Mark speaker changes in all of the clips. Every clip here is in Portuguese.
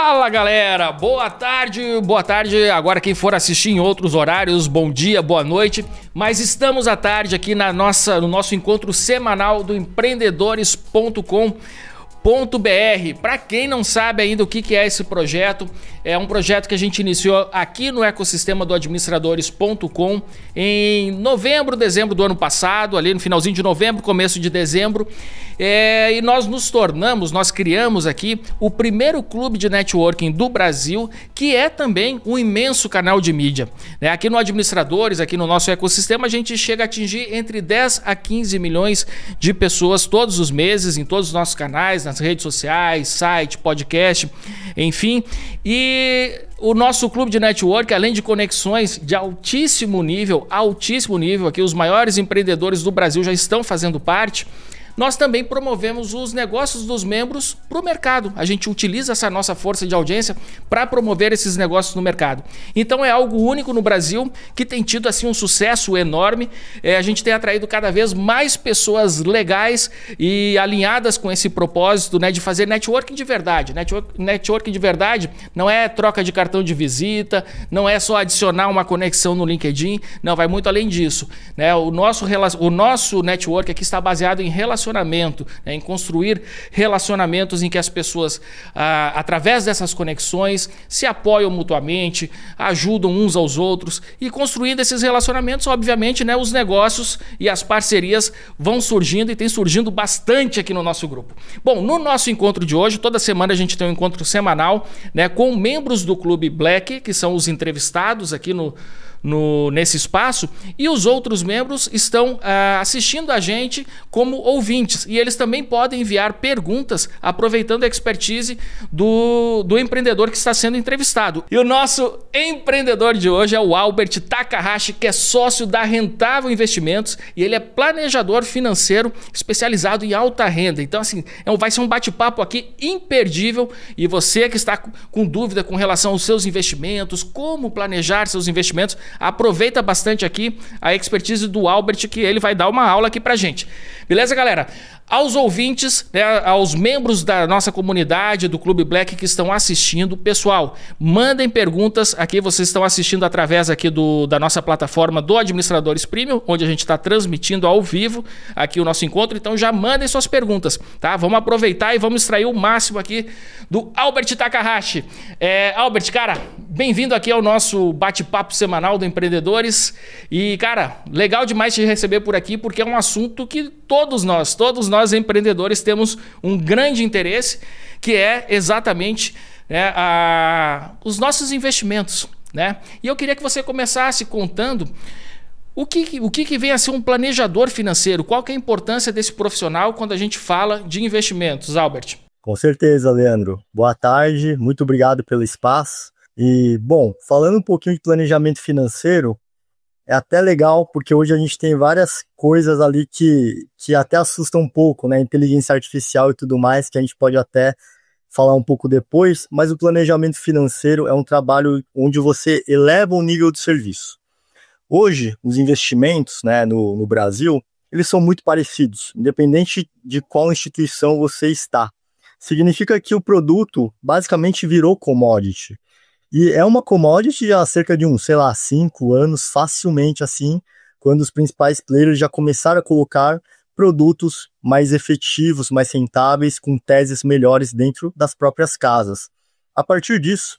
Speaker 1: Fala galera, boa tarde, agora quem for assistir em outros horários, bom dia, boa noite, mas estamos à tarde aqui no nosso encontro semanal do empreendedores.com.br. Para quem não sabe ainda o que é esse projeto, é um projeto que a gente iniciou aqui no ecossistema do administradores.com em novembro, dezembro do ano passado, ali no finalzinho de novembro, começo de dezembro, e nós criamos aqui o primeiro clube de networking do Brasil, que é também um imenso canal de mídia. Aqui no Administradores, aqui no nosso ecossistema, a gente chega a atingir entre 10 a 15 milhões de pessoas todos os meses, em todos os nossos canais, nas redes sociais, site, podcast, enfim. E o nosso clube de network, além de conexões de altíssimo nível, aqui os maiores empreendedores do Brasil já estão fazendo parte. Nós também promovemos os negócios dos membros para o mercado. A gente utiliza essa nossa força de audiência para promover esses negócios no mercado. Então é algo único no Brasil que tem tido assim um sucesso enorme. A gente tem atraído cada vez mais pessoas legais e alinhadas com esse propósito, de fazer networking de verdade. Networking de verdade não é troca de cartão de visita, não é só adicionar uma conexão no LinkedIn, não, vai muito além disso. O nosso network aqui está baseado em relacionamento, em construir relacionamentos em que as pessoas, através dessas conexões, se apoiam mutuamente, ajudam uns aos outros, e construindo esses relacionamentos, obviamente, os negócios e as parcerias vão surgindo, e tem surgindo bastante aqui no nosso grupo. Bom, no nosso encontro de hoje, toda semana a gente tem um encontro semanal, com membros do Clube Black, que são os entrevistados aqui nesse espaço, e os outros membros estão assistindo a gente como ouvintes, e eles também podem enviar perguntas aproveitando a expertise do empreendedor que está sendo entrevistado. E o nosso empreendedor de hoje é o Albert Takahashi, que é sócio da Rentável Investimentos, e ele é planejador financeiro especializado em alta renda. Então assim, vai ser um bate-papo aqui imperdível, e você que está com dúvida com relação aos seus investimentos, como planejar seus investimentos, aproveita bastante aqui a expertise do Albert, que ele vai dar uma aula aqui pra gente. Beleza, galera? Aos ouvintes, aos membros da nossa comunidade do Clube Black que estão assistindo, pessoal, mandem perguntas aqui. Vocês estão assistindo através aqui da nossa plataforma do Administradores Premium, onde a gente está transmitindo ao vivo aqui o nosso encontro. Então já mandem suas perguntas, tá? Vamos aproveitar e vamos extrair o máximo aqui do Albert Takahashi. Albert, cara, bem-vindo aqui ao nosso bate-papo semanal do Empreendedores. E, cara, legal demais te receber por aqui, porque é um assunto que todos nós empreendedores temos um grande interesse, que é exatamente os nossos investimentos. E eu queria que você começasse contando o que vem a ser um planejador financeiro, qual que é a importância desse profissional quando a gente fala de investimentos, Albert?
Speaker 2: Com certeza, Leandro. Boa tarde, muito obrigado pelo espaço. E, bom, falando um pouquinho de planejamento financeiro, é até legal, porque hoje a gente tem várias coisas ali que até assustam um pouco, inteligência artificial e tudo mais, que a gente pode até falar um pouco depois, mas o planejamento financeiro é um trabalho onde você eleva o nível de serviço. Hoje, os investimentos, no Brasil, eles são muito parecidos, independente de qual instituição você está. Significa que o produto basicamente virou commodity. E é uma commodity há cerca de 5 anos, facilmente assim, quando os principais players já começaram a colocar produtos mais efetivos, mais rentáveis, com teses melhores dentro das próprias casas. A partir disso,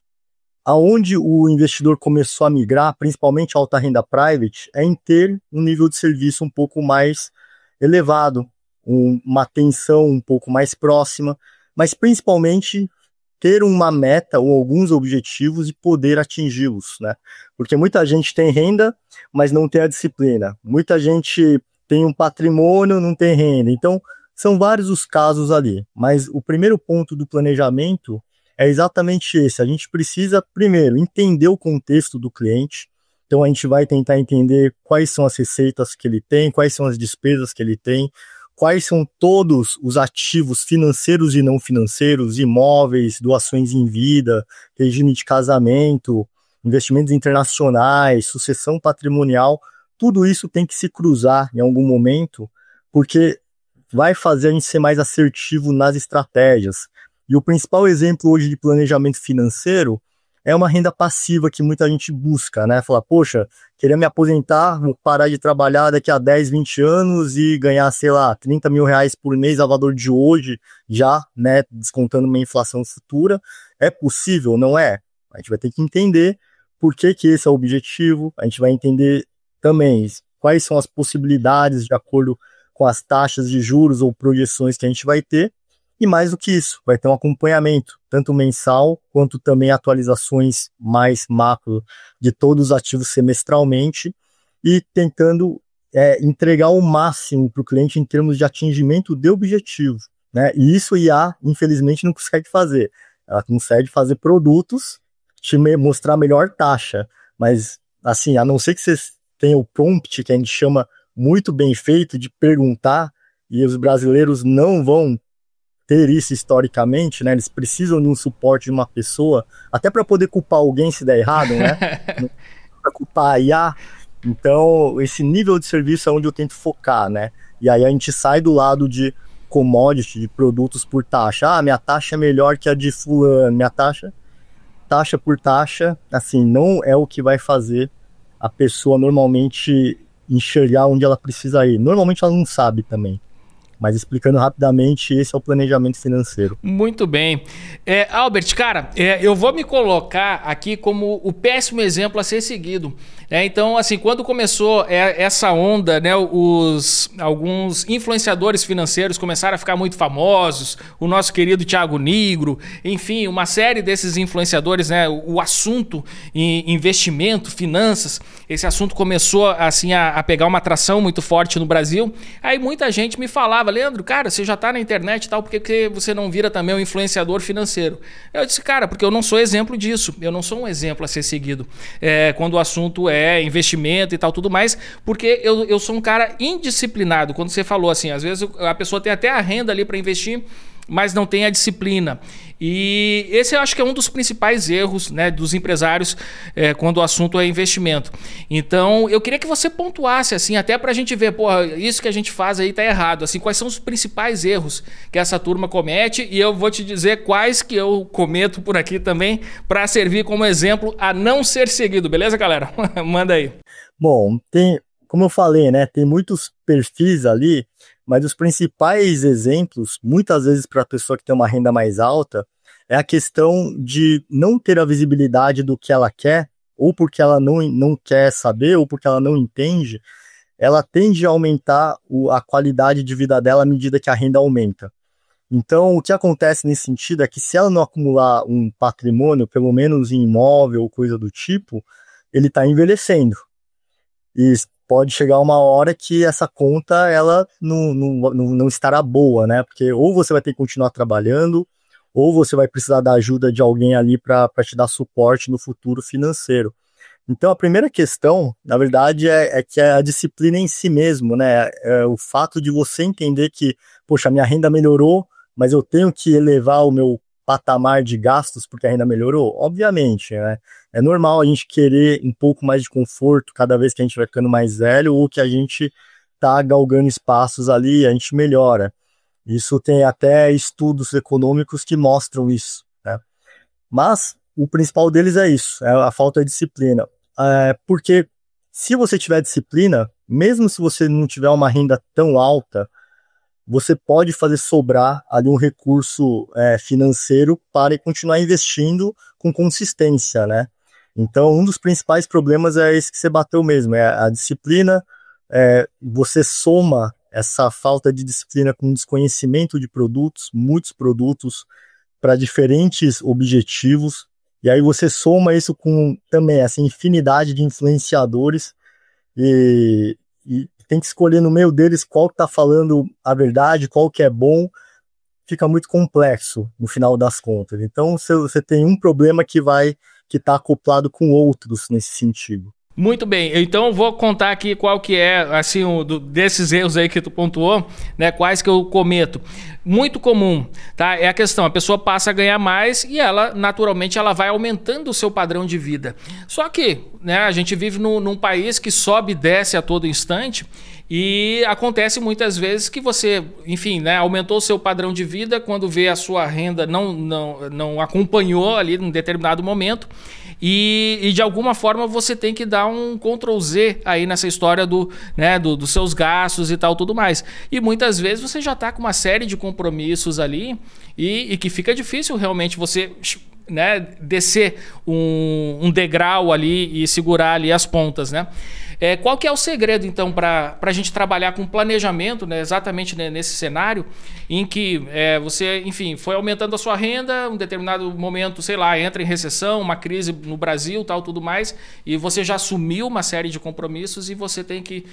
Speaker 2: aonde o investidor começou a migrar, principalmente a alta renda private, é em ter um nível de serviço um pouco mais elevado, uma atenção um pouco mais próxima, mas principalmente ter uma meta ou alguns objetivos e poder atingi-los, Porque muita gente tem renda, mas não tem a disciplina. Muita gente tem um patrimônio, não tem renda. Então, são vários os casos ali. Mas o primeiro ponto do planejamento é exatamente esse. A gente precisa, primeiro, entender o contexto do cliente. Então, a gente vai tentar entender quais são as receitas que ele tem, quais são as despesas que ele tem, quais são todos os ativos financeiros e não financeiros, imóveis, doações em vida, regime de casamento, investimentos internacionais, sucessão patrimonial. Tudo isso tem que se cruzar em algum momento, porque vai fazer a gente ser mais assertivo nas estratégias. E o principal exemplo hoje de planejamento financeiro é uma renda passiva que muita gente busca, né? Falar, poxa, queria me aposentar, vou parar de trabalhar daqui a 10, 20 anos e ganhar, sei lá, 30 mil reais por mês a valor de hoje, já, né, descontando uma inflação futura. É possível? Não é? A gente vai ter que entender por que que esse é o objetivo, a gente vai entender também quais são as possibilidades de acordo com as taxas de juros ou projeções que a gente vai ter. E mais do que isso, vai ter um acompanhamento, tanto mensal, quanto também atualizações mais macro de todos os ativos semestralmente, e tentando entregar o máximo para o cliente em termos de atingimento de objetivo, né? E isso a IA, infelizmente, não consegue fazer. Ela consegue fazer produtos, te mostrar a melhor taxa, mas, assim, a não ser que você tenha o prompt, que a gente chama muito bem feito, de perguntar, e os brasileiros não vão ter isso historicamente, né? Eles precisam de um suporte de uma pessoa, até para poder culpar alguém se der errado, né? Para culpar a IA. Então, esse nível de serviço é onde eu tento focar, né? E aí a gente sai do lado de commodity, de produtos por taxa. Ah, minha taxa é melhor que a de fulano. Minha taxa por taxa, assim, não é o que vai fazer a pessoa normalmente enxergar onde ela precisa ir. Normalmente ela não sabe também. Mas explicando rapidamente, esse é o planejamento financeiro.
Speaker 1: Muito bem. Albert, cara, eu vou me colocar aqui como o péssimo exemplo a ser seguido. Então, assim, quando começou essa onda, né, alguns influenciadores financeiros começaram a ficar muito famosos, o nosso querido Thiago Nigro, enfim, uma série desses influenciadores, né, o assunto em investimento, finanças, esse assunto começou assim, a pegar uma atração muito forte no Brasil. Aí muita gente me falava, Leandro, cara, você já tá na internet e tal, por que você não vira também um influenciador financeiro? Eu disse, cara, porque eu não sou exemplo disso, eu não sou um exemplo a ser seguido. Quando o assunto é investimento e tal, tudo mais, porque eu sou um cara indisciplinado. Quando você falou assim, às vezes a pessoa tem até a renda ali para investir, mas não tem a disciplina. E esse eu acho que é um dos principais erros, né, dos empresários quando o assunto é investimento. Então, eu queria que você pontuasse, assim, até pra gente ver, porra, isso que a gente faz aí tá errado. Assim, quais são os principais erros que essa turma comete, e eu vou te dizer quais que eu cometo por aqui também, para servir como exemplo a não ser seguido, beleza, galera? Manda aí.
Speaker 2: Bom, como eu falei, né, tem muitos perfis ali, mas os principais exemplos, muitas vezes para a pessoa que tem uma renda mais alta, é a questão de não ter a visibilidade do que ela quer, ou porque ela não quer saber, ou porque ela não entende, ela tende a aumentar a qualidade de vida dela à medida que a renda aumenta. Então, o que acontece nesse sentido é que se ela não acumular um patrimônio, pelo menos em imóvel ou coisa do tipo, ele está envelhecendo. E pode chegar uma hora que essa conta ela não estará boa, né? Porque ou você vai ter que continuar trabalhando, ou você vai precisar da ajuda de alguém ali para te dar suporte no futuro financeiro. Então, a primeira questão, na verdade, é que é a disciplina em si mesmo, né? É o fato de você entender que, poxa, minha renda melhorou, mas eu tenho que elevar o meu patamar de gastos porque a renda melhorou? Obviamente, né? É normal a gente querer um pouco mais de conforto cada vez que a gente vai ficando mais velho ou que a gente tá galgando espaços ali, a gente melhora. Isso tem até estudos econômicos que mostram isso, né? Mas o principal deles é isso, é a falta de disciplina. Porque se você tiver disciplina, mesmo se você não tiver uma renda tão alta, você pode fazer sobrar ali um recurso financeiro para continuar investindo com consistência, né? Então, um dos principais problemas é esse que você bateu mesmo, é a disciplina. Você soma essa falta de disciplina com desconhecimento de produtos, muitos produtos, para diferentes objetivos, e aí você soma isso com também essa infinidade de influenciadores, e tem que escolher no meio deles qual que está falando a verdade, qual que é bom, fica muito complexo no final das contas. Então você tem um problema que está acoplado com outros nesse sentido.
Speaker 1: Muito bem, então eu vou contar aqui qual que é, assim, desses erros aí que tu pontuou, né, quais que eu cometo. Muito comum, tá? É a questão, a pessoa passa a ganhar mais e ela, naturalmente, ela vai aumentando o seu padrão de vida. Só que, né, a gente vive num país que sobe e desce a todo instante. E acontece muitas vezes que você, enfim, né, aumentou o seu padrão de vida, quando vê a sua renda não acompanhou ali em determinado momento e de alguma forma você tem que dar um Ctrl Z aí nessa história dos seus gastos e tal, tudo mais. E muitas vezes você já está com uma série de compromissos ali e que fica difícil realmente você, né, descer um degrau ali e segurar ali as pontas, né? Qual que é o segredo, então, para a gente trabalhar com planejamento, né, exatamente nesse cenário em que você, enfim, foi aumentando a sua renda, um determinado momento, sei lá, entra em recessão, uma crise no Brasil, tal, tudo mais, e você já assumiu uma série de compromissos e você tem que,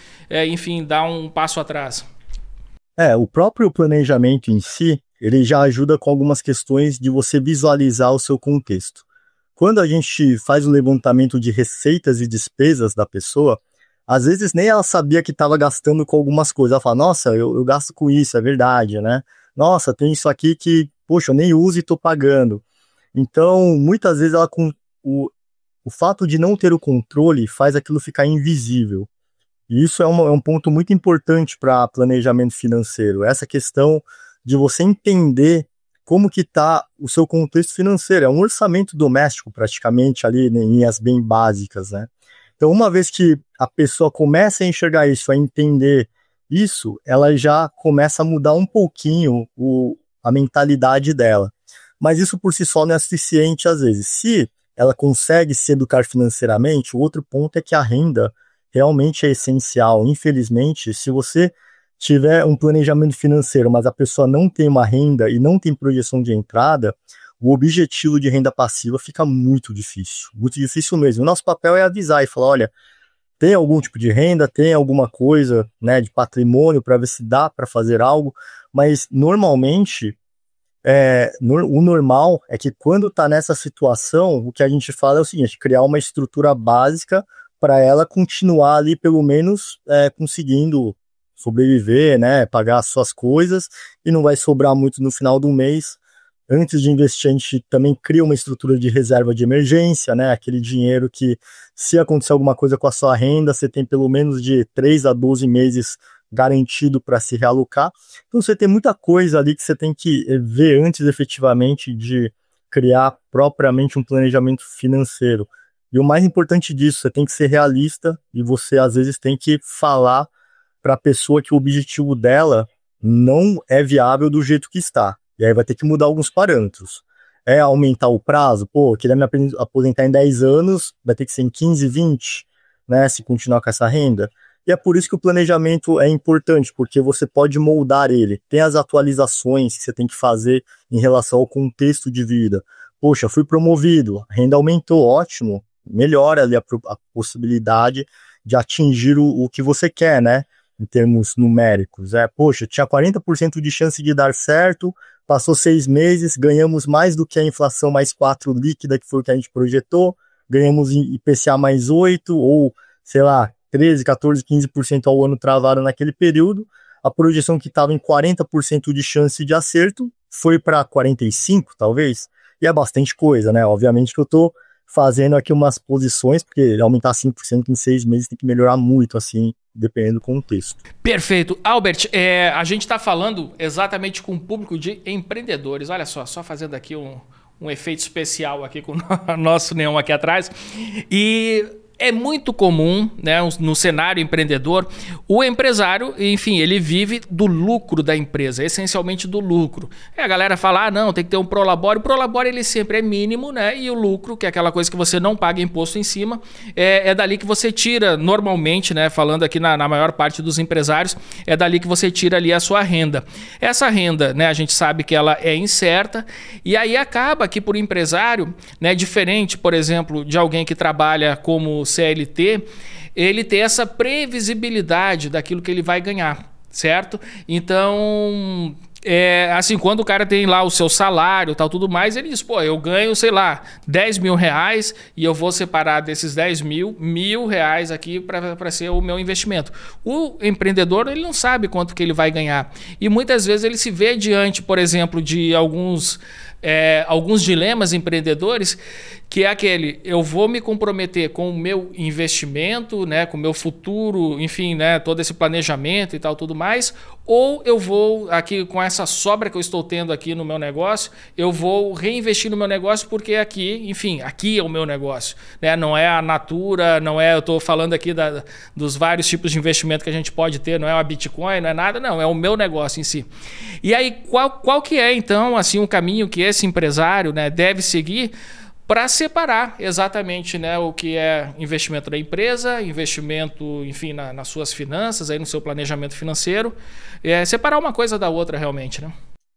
Speaker 1: enfim, dar um passo atrás?
Speaker 2: O próprio planejamento em si, ele já ajuda com algumas questões de você visualizar o seu contexto. Quando a gente faz o levantamento de receitas e despesas da pessoa, às vezes nem ela sabia que estava gastando com algumas coisas. Ela fala, nossa, eu gasto com isso, é verdade, né? Nossa, tem isso aqui que, poxa, eu nem uso e estou pagando. Então, muitas vezes ela o fato de não ter o controle faz aquilo ficar invisível. E isso é um ponto muito importante para planejamento financeiro. Essa questão de você entender como que está o seu contexto financeiro. É um orçamento doméstico, praticamente, ali em linhas bem básicas, né? Então, uma vez que a pessoa começa a enxergar isso, a entender isso, ela já começa a mudar um pouquinho a mentalidade dela. Mas isso por si só não é suficiente às vezes. Se ela consegue se educar financeiramente, o outro ponto é que a renda realmente é essencial. Infelizmente, se você tiver um planejamento financeiro, mas a pessoa não tem uma renda e não tem projeção de entrada, o objetivo de renda passiva fica muito difícil mesmo. O nosso papel é avisar e falar, olha, tem algum tipo de renda, tem alguma coisa, né, de patrimônio para ver se dá para fazer algo, mas normalmente o normal é que quando está nessa situação, o que a gente fala é o seguinte, criar uma estrutura básica para ela continuar ali pelo menos conseguindo sobreviver, né, pagar as suas coisas e não vai sobrar muito no final do mês. Antes de investir, a gente também cria uma estrutura de reserva de emergência, né? Aquele dinheiro que, se acontecer alguma coisa com a sua renda, você tem pelo menos de 3 a 12 meses garantido para se realocar. Então, você tem muita coisa ali que você tem que ver antes, efetivamente, de criar propriamente um planejamento financeiro. E o mais importante disso, você tem que ser realista e você, às vezes, tem que falar para a pessoa que o objetivo dela não é viável do jeito que está. E aí vai ter que mudar alguns parâmetros. Aumentar o prazo? Pô, queria me aposentar em 10 anos, vai ter que ser em 15, 20, né? Se continuar com essa renda. E é por isso que o planejamento é importante, porque você pode moldar ele. Tem as atualizações que você tem que fazer em relação ao contexto de vida. Poxa, fui promovido, a renda aumentou, ótimo. Melhora ali a possibilidade de atingir o que você quer, né? Em termos numéricos. Poxa, tinha 40% de chance de dar certo, passou 6 meses, ganhamos mais do que a inflação mais 4 líquida, que foi o que a gente projetou, ganhamos IPCA mais 8, ou, sei lá, 13, 14, 15% ao ano travado naquele período. A projeção que estava em 40% de chance de acerto foi para 45%, talvez, e é bastante coisa, né? Obviamente que eu estou fazendo aqui umas posições, porque aumentar 5% em 6 meses tem que melhorar muito, assim, dependendo do contexto.
Speaker 1: Perfeito. Albert, a gente está falando exatamente com o público de empreendedores. Olha só fazendo aqui um efeito especial aqui com o nosso neon aqui atrás. E é muito comum, né, no cenário empreendedor, o empresário, enfim, ele vive do lucro da empresa, essencialmente do lucro. A galera fala, não, tem que ter um prolabore. O prolabore ele sempre é mínimo, né? E o lucro, que é aquela coisa que você não paga imposto em cima, é dali que você tira, normalmente, né, falando aqui na maior parte dos empresários, é dali que você tira ali a sua renda. Essa renda, né, a gente sabe que ela é incerta e aí acaba que por empresário, né, diferente, por exemplo, de alguém que trabalha como CLT, ele ter essa previsibilidade daquilo que ele vai ganhar, certo? Então, assim, quando o cara tem lá o seu salário e tal, tudo mais, ele diz, pô, eu ganho, sei lá, 10 mil reais e eu vou separar desses 10 mil, R$ 1.000 aqui para ser o meu investimento. O empreendedor, ele não sabe quanto que ele vai ganhar. E muitas vezes ele se vê diante, por exemplo, de alguns dilemas empreendedores, que é aquele, eu vou me comprometer com o meu investimento, né, com o meu futuro, enfim, né, todo esse planejamento e tal, tudo mais, ou eu vou, aqui com essa sobra que eu estou tendo aqui no meu negócio, eu vou reinvestir no meu negócio porque aqui, enfim, aqui é o meu negócio, né, não é a Natura, não é, eu estou falando aqui dos vários tipos de investimento que a gente pode ter, não é uma Bitcoin, não é nada, não, é o meu negócio em si. E aí, qual que é, então, assim, um caminho que esse empresário, né, deve seguir para separar exatamente, né, o que é investimento da empresa, investimento, enfim, nas suas finanças, aí no seu planejamento financeiro, separar uma coisa da outra realmente, né?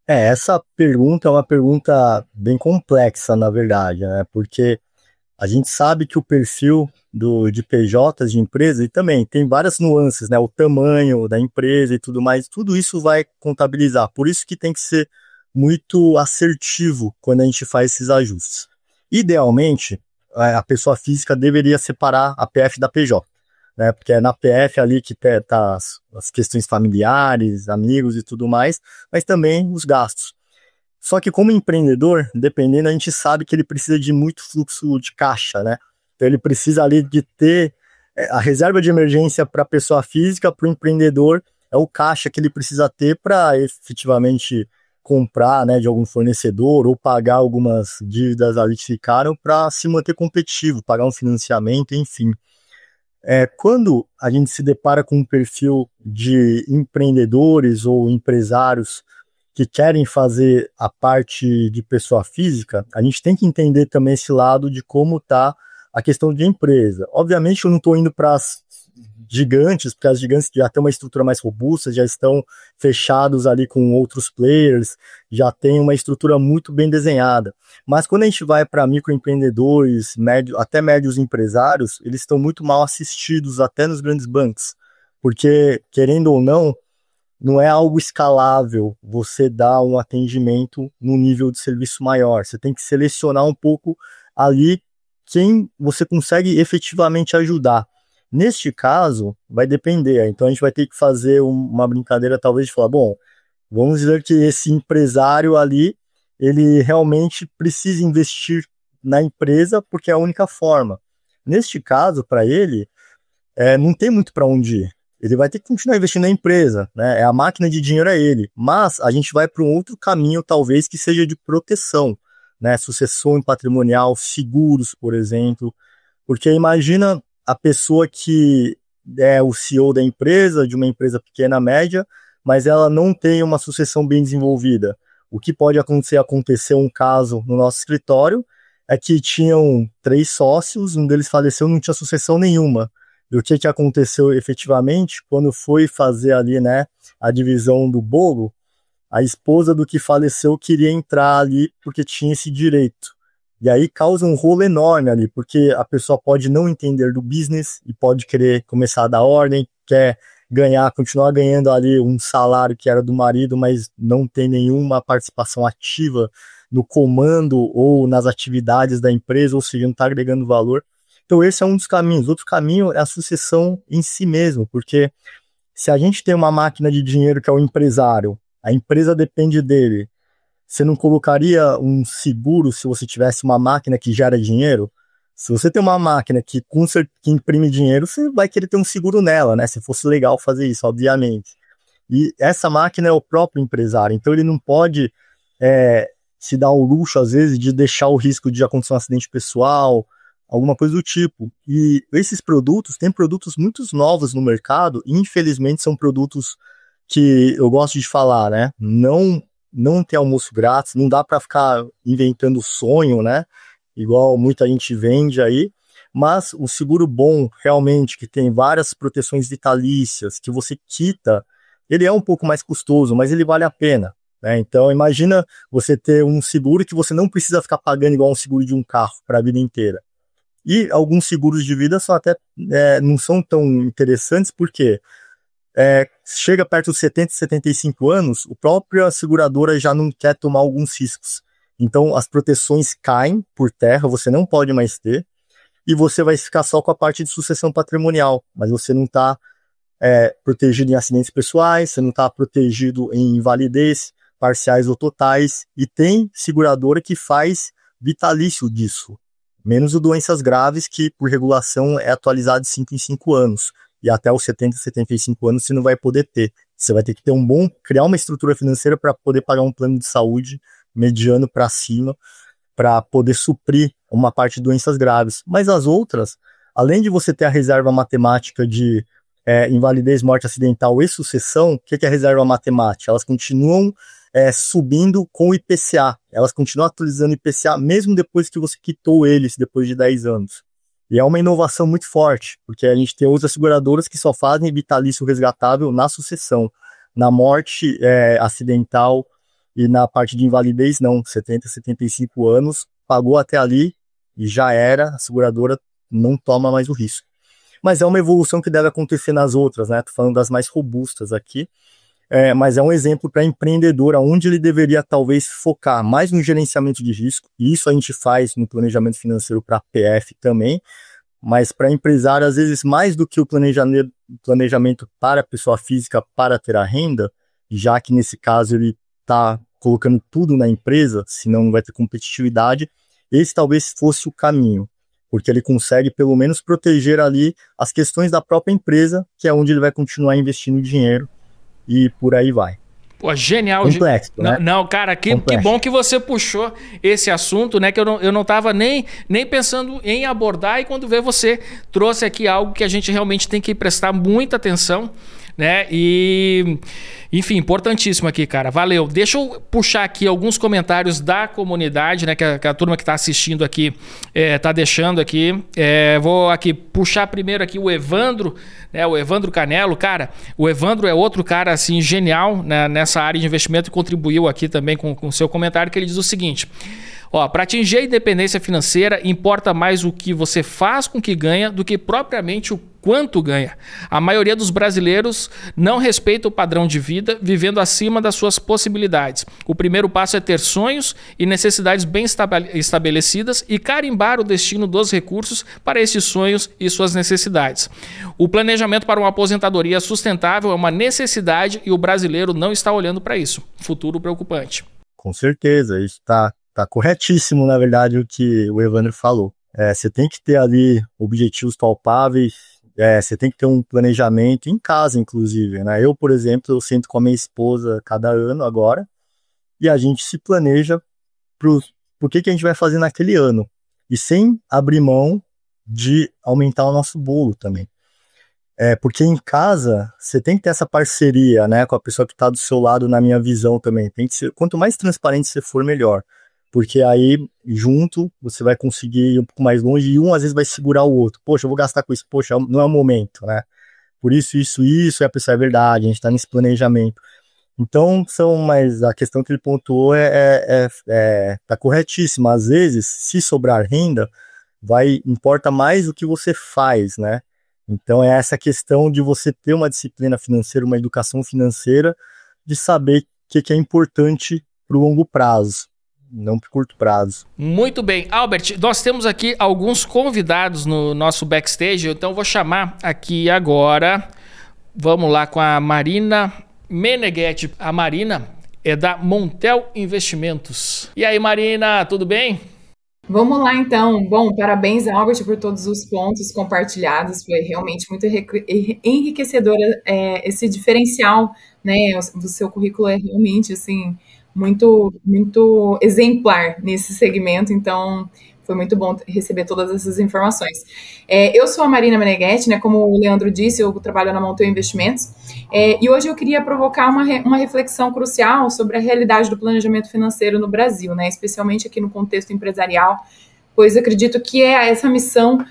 Speaker 2: Essa pergunta é uma pergunta bem complexa, na verdade, né? Porque a gente sabe que o perfil de PJs de empresa, e também tem várias nuances, né? O tamanho da empresa e tudo mais, tudo isso vai contabilizar. Por isso que tem que ser muito assertivo quando a gente faz esses ajustes. Idealmente, a pessoa física deveria separar a PF da PJ, né? Porque é na PF ali que tá as questões familiares, amigos e tudo mais, mas também os gastos. Só que como empreendedor, dependendo, a gente sabe que ele precisa de muito fluxo de caixa, né? Então ele precisa ali de ter a reserva de emergência para a pessoa física, para o empreendedor, é o caixa que ele precisa ter para efetivamente comprar, né, de algum fornecedor ou pagar algumas dívidas ali que ficaram para se manter competitivo, pagar um financiamento, enfim. Quando a gente se depara com um perfil de empreendedores ou empresários que querem fazer a parte de pessoa física, a gente tem que entender também esse lado de como está a questão de empresa. Obviamente eu não estou indo para as gigantes, porque as gigantes já têm uma estrutura mais robusta, já estão fechados ali com outros players, já tem uma estrutura muito bem desenhada. Mas quando a gente vai para microempreendedores, até médios empresários, eles estão muito mal assistidos até nos grandes bancos, porque, querendo ou não é algo escalável você dar um atendimento num nível de serviço maior. Você tem que selecionar um pouco ali quem você consegue efetivamente ajudar. Neste caso, vai depender. Então a gente vai ter que fazer uma brincadeira talvez de falar, bom, vamos dizer que esse empresário ali, ele realmente precisa investir na empresa porque é a única forma. Neste caso, para ele, não tem muito para onde ir. Ele vai ter que continuar investindo na empresa, né? A máquina de dinheiro é ele. Mas a gente vai para um outro caminho, talvez, que seja de proteção, né? Sucessão patrimonial, seguros, por exemplo. Porque imagina a pessoa que é o CEO da empresa, de uma empresa pequena, média, mas ela não tem uma sucessão bem desenvolvida. O que pode acontecer um caso no nosso escritório é que tinham 3 sócios, um deles faleceu, não tinha sucessão nenhuma. E o que aconteceu efetivamente, quando foi fazer ali, né, a divisão do bolo, a esposa do que faleceu queria entrar ali porque tinha esse direito. E aí causa um rolo enorme ali, porque a pessoa pode não entender do business e pode querer começar a dar ordem, quer continuar ganhando ali um salário que era do marido, mas não tem nenhuma participação ativa no comando ou nas atividades da empresa, ou seja, não está agregando valor. Então esse é um dos caminhos. Outro caminho é a sucessão em si mesmo, porque se a gente tem uma máquina de dinheiro que é o empresário, a empresa depende dele, você não colocaria um seguro se você tivesse uma máquina que gera dinheiro? Se você tem uma máquina que imprime dinheiro, você vai querer ter um seguro nela, né? Se fosse legal fazer isso, obviamente. E essa máquina é o próprio empresário, então ele não pode se dar o luxo, às vezes, de deixar o risco de acontecer um acidente pessoal, alguma coisa do tipo. E esses produtos, tem produtos muito novos no mercado, e infelizmente são produtos que eu gosto de falar, né? Não tem almoço grátis, não dá para ficar inventando sonho, né? Igual muita gente vende aí, mas o seguro bom, realmente, que tem várias proteções vitalícias, que você quita, ele é um pouco mais custoso, mas ele vale a pena, né? Então, imagina você ter um seguro que você não precisa ficar pagando igual um seguro de um carro para a vida inteira. E alguns seguros de vida são até, não são tão interessantes, por quê? chega perto dos 70, 75 anos, a própria seguradora já não quer tomar alguns riscos. Então, as proteções caem por terra, você não pode mais ter, e você vai ficar só com a parte de sucessão patrimonial, mas você não está protegido em acidentes pessoais, você não está protegido em invalidez, parciais ou totais, e tem seguradora que faz vitalício disso, menos o doenças graves, que por regulação é atualizado de 5 em 5 anos, e até os 70, 75 anos você não vai poder ter. Você vai ter que ter criar uma estrutura financeira para poder pagar um plano de saúde mediano para cima, para poder suprir uma parte de doenças graves. Mas as outras, além de você ter a reserva matemática de invalidez, morte acidental e sucessão, o que é a reserva matemática? Elas continuam subindo com o IPCA. Elas continuam atualizando o IPCA mesmo depois que você quitou eles, depois de 10 anos. E é uma inovação muito forte, porque a gente tem outras seguradoras que só fazem vitalício resgatável na sucessão. Na morte acidental e na parte de invalidez, não. 70, 75 anos, pagou até ali e já era, a seguradora não toma mais o risco. Mas é uma evolução que deve acontecer nas outras, né? Tô falando das mais robustas aqui. Mas é um exemplo para empreendedor, onde ele deveria talvez focar mais no gerenciamento de risco, e isso a gente faz no planejamento financeiro para PF também, mas para empresário, às vezes, mais do que o planejamento para a pessoa física para ter a renda, já que nesse caso ele está colocando tudo na empresa, senão não vai ter competitividade, esse talvez fosse o caminho, porque ele consegue pelo menos proteger ali as questões da própria empresa, que é onde ele vai continuar investindo dinheiro, e por aí vai.
Speaker 1: Pô, genial.
Speaker 2: Complexo, né?
Speaker 1: Não, cara, que bom que você puxou esse assunto, né? Que eu não tava nem pensando em abordar, e quando vê você trouxe aqui algo que a gente realmente tem que prestar muita atenção, né? E, enfim, importantíssimo aqui, cara. Valeu. Deixa eu puxar aqui alguns comentários da comunidade, né? Que a turma que está assistindo aqui tá deixando aqui. Vou aqui puxar primeiro aqui o Evandro, né? O Evandro Canelo. Cara, o Evandro é outro cara, assim, genial, né, nessa área de investimento, e contribuiu aqui também com o seu comentário, que ele diz o seguinte: para atingir a independência financeira, importa mais o que você faz com o que ganha do que propriamente o quanto ganha. A maioria dos brasileiros não respeita o padrão de vida, vivendo acima das suas possibilidades. O primeiro passo é ter sonhos e necessidades bem estabelecidas e carimbar o destino dos recursos para esses sonhos e suas necessidades. O planejamento para uma aposentadoria sustentável é uma necessidade e o brasileiro não está olhando para isso. Futuro preocupante.
Speaker 2: Com certeza, isso está corretíssimo, na verdade, o que o Evandro falou. Você tem que ter ali objetivos palpáveis, você tem que ter um planejamento em casa, inclusive, né? Eu, por exemplo, eu sento com a minha esposa cada ano agora, e a gente se planeja por que a gente vai fazer naquele ano, e sem abrir mão de aumentar o nosso bolo também. Porque em casa, você tem que ter essa parceria, né, com a pessoa que está do seu lado, na minha visão também. Tem que ser, quanto mais transparente você for, melhor. Porque aí, junto, você vai conseguir ir um pouco mais longe, e um às vezes vai segurar o outro. Poxa, eu vou gastar com isso. Poxa, não é o momento, né? Por isso, e a pessoa é verdade, a gente está nesse planejamento. Então, mas a questão que ele pontuou tá corretíssima. Às vezes, se sobrar renda, importa mais o que você faz, né? Então, é essa questão de você ter uma disciplina financeira, uma educação financeira, de saber o que é importante para o longo prazo, não por curto prazo.
Speaker 1: Muito bem. Albert, nós temos aqui alguns convidados no nosso backstage, então eu vou chamar aqui agora, vamos lá, com a Marina Meneghetti. A Marina é da Montel Investimentos. E aí, Marina, tudo bem?
Speaker 3: Vamos lá, então. Bom, parabéns, Albert, por todos os pontos compartilhados. Foi realmente muito enriquecedor esse diferencial, né? O seu currículo é realmente, assim, muito, muito exemplar nesse segmento, então foi muito bom receber todas essas informações. Eu sou a Marina Meneghetti, né, como o Leandro disse, eu trabalho na Montel Investimentos, e hoje eu queria provocar uma reflexão crucial sobre a realidade do planejamento financeiro no Brasil, né, especialmente aqui no contexto empresarial, pois acredito que essa missão